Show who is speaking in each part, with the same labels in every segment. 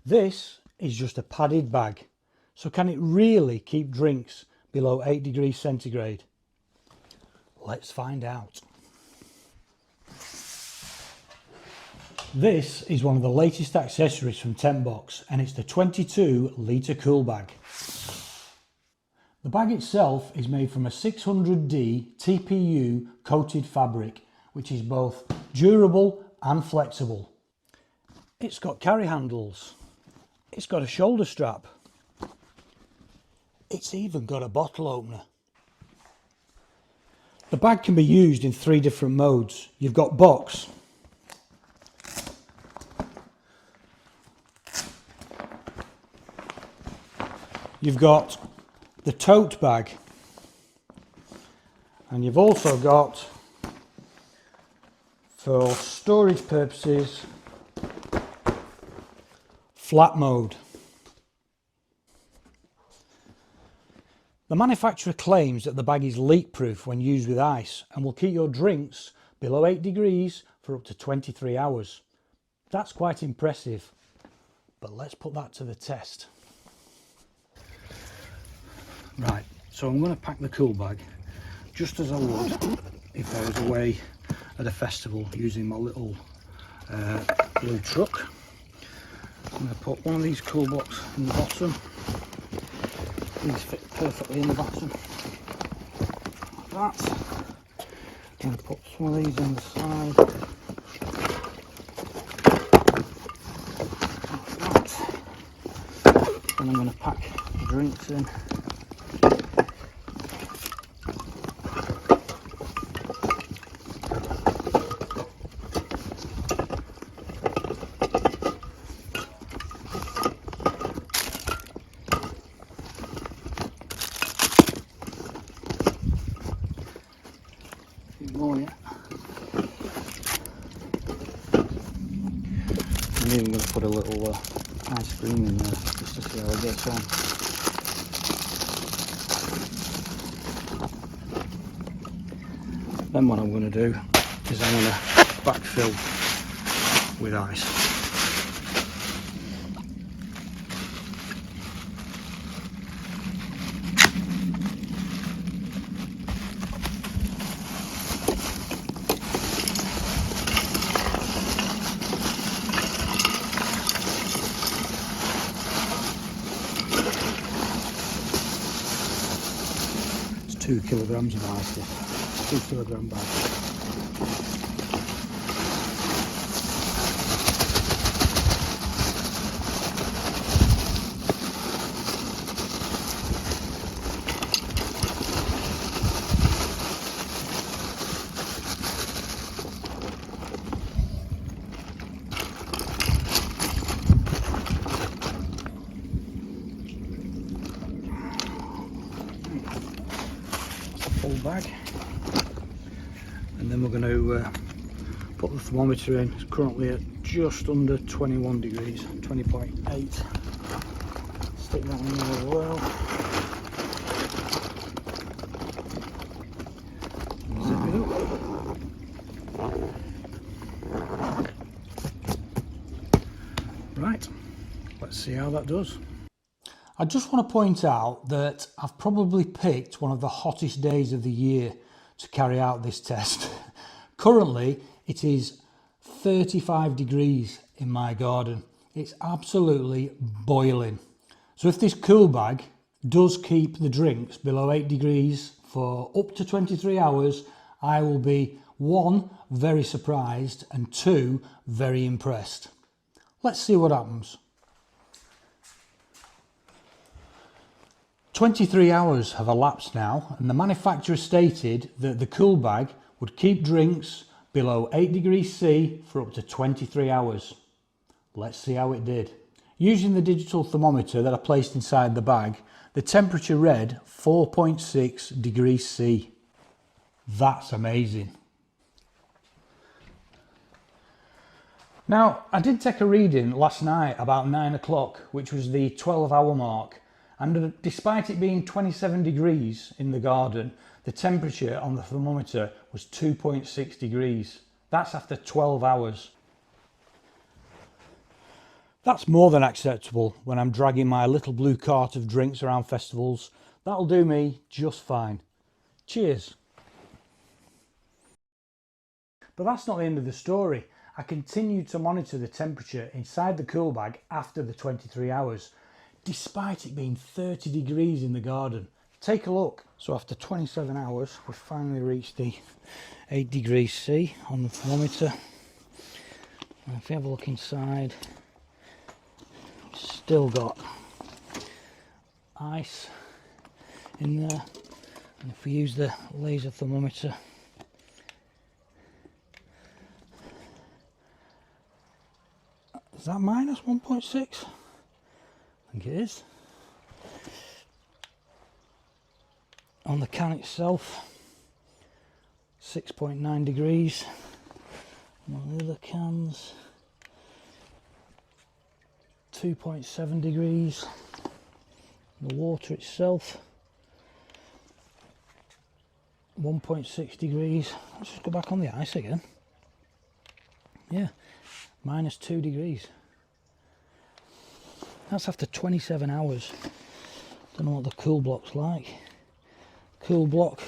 Speaker 1: This is just a padded bag, so can it really keep drinks below 8 degrees centigrade? Let's find out. This is one of the latest accessories from TentBox, and it's the 22 litre Coolbag. The bag itself is made from a 600D TPU coated fabric, which is both durable and flexible. It's got carry handles, it's got a shoulder strap, it's even got a bottle opener. The bag can be used in 3 different modes. You've got box, you've got the tote bag, and you've also got, for storage purposes, flat mode. The manufacturer claims that the bag is leak proof when used with ice and will keep your drinks below 8 degrees for up to 23 hours. That's quite impressive, but let's put that to the test. Right, so I'm going to pack the Coolbag just as I would if I was away at a festival using my little blue truck. I'm going to put one of these cool blocks in the bottom. These fit perfectly in the bottom, like that. I'm going to put some of these on the side, like that. And I'm going to pack the drinks in. More yet. I'm even going to put a little ice cream in there just to see how it gets on. Then what I'm going to do is I'm going to backfill with ice. It's 2 kilograms of ice, this 2 kilogram bag. Full bag, and then we're going to put the thermometer in. It's currently at just under 21 degrees, 20.8. Stick that in there as well. Zip it up. Right, let's see how that does. I just want to point out that I've probably picked one of the hottest days of the year to carry out this test. Currently it is 35 degrees in my garden. It's absolutely boiling. So if this Coolbag does keep the drinks below 8 degrees for up to 23 hours, I will be 1, very surprised, and 2, very impressed. Let's see what happens. 23 hours have elapsed now, and the manufacturer stated that the Coolbag would keep drinks below 8 degrees C for up to 23 hours. Let's see how it did. Using the digital thermometer that I placed inside the bag, the temperature read 4.6 degrees C. That's amazing. Now, I did take a reading last night about 9 o'clock, which was the 12-hour mark. And despite it being 27 degrees in the garden, the temperature on the thermometer was 2.6 degrees. That's after 12 hours. That's more than acceptable when I'm dragging my little blue cart of drinks around festivals. That'll do me just fine. Cheers. But that's not the end of the story. I continued to monitor the temperature inside the Coolbag after the 23 hours, despite it being 30 degrees in the garden. Take a look. So after 27 hours, we've finally reached the 8 degrees C on the thermometer. And if you have a look inside, we've still got ice in there. And if we use the laser thermometer, is that minus 1.6? I think it is. On the can itself, 6.9 degrees. And on the other cans, 2.7 degrees. The water itself, 1.6 degrees. Let's just go back on the ice again. Yeah, minus 2 degrees. That's after 27 hours. Don't know what the cool block's like. Cool block,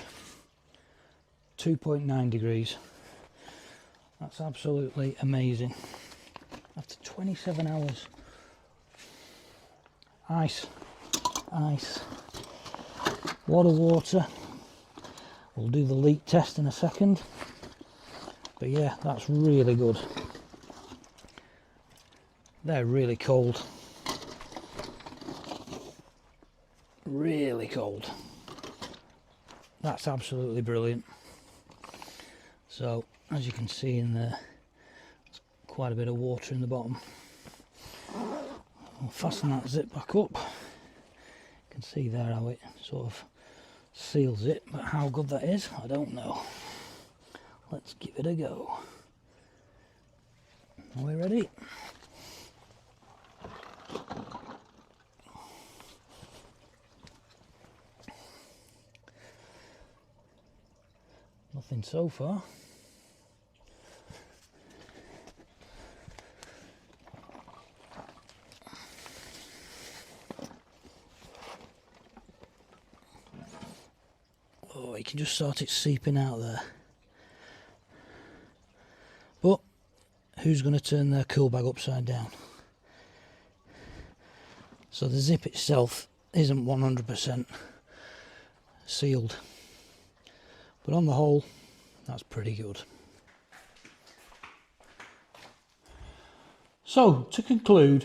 Speaker 1: 2.9 degrees. That's absolutely amazing. After 27 hours. Ice, ice, lot of water. We'll do the leak test in a second. But yeah, that's really good. They're really cold. Really cold. That's absolutely brilliant. So, as you can see in there, there's quite a bit of water in the bottom. I'll fasten that zip back up. You can see there how it sort of seals it, but how good that is, I don't know. Let's give it a go. Are we ready? Nothing so far. Oh, you can just start it seeping out there. But who's going to turn their Coolbag upside down? So the zip itself isn't 100% sealed. But on the whole, that's pretty good. So, to conclude,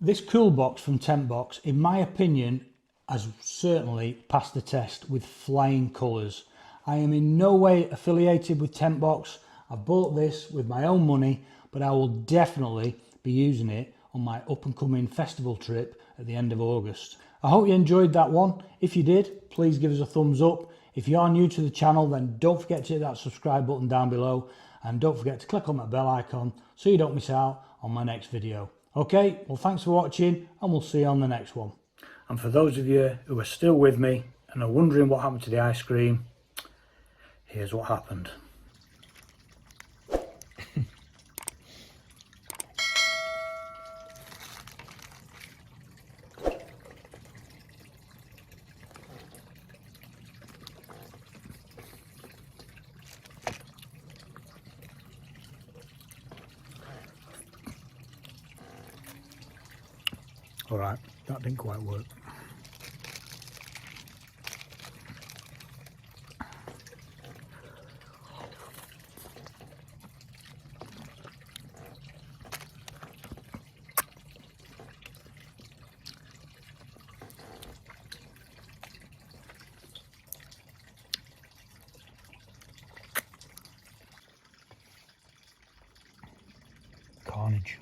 Speaker 1: this cool box from TentBox, in my opinion, has certainly passed the test with flying colours. I am in no way affiliated with TentBox. I bought this with my own money, but I will definitely be using it on my up and coming festival trip at the end of August. I hope you enjoyed that one. If you did, please give us a thumbs up. If you are new to the channel, then don't forget to hit that subscribe button down below, and don't forget to click on that bell icon so you don't miss out on my next video. Okay, well, thanks for watching, and we'll see you on the next one. And for those of you who are still with me and are wondering what happened to the ice cream, here's what happened. All right, that didn't quite work. Carnage.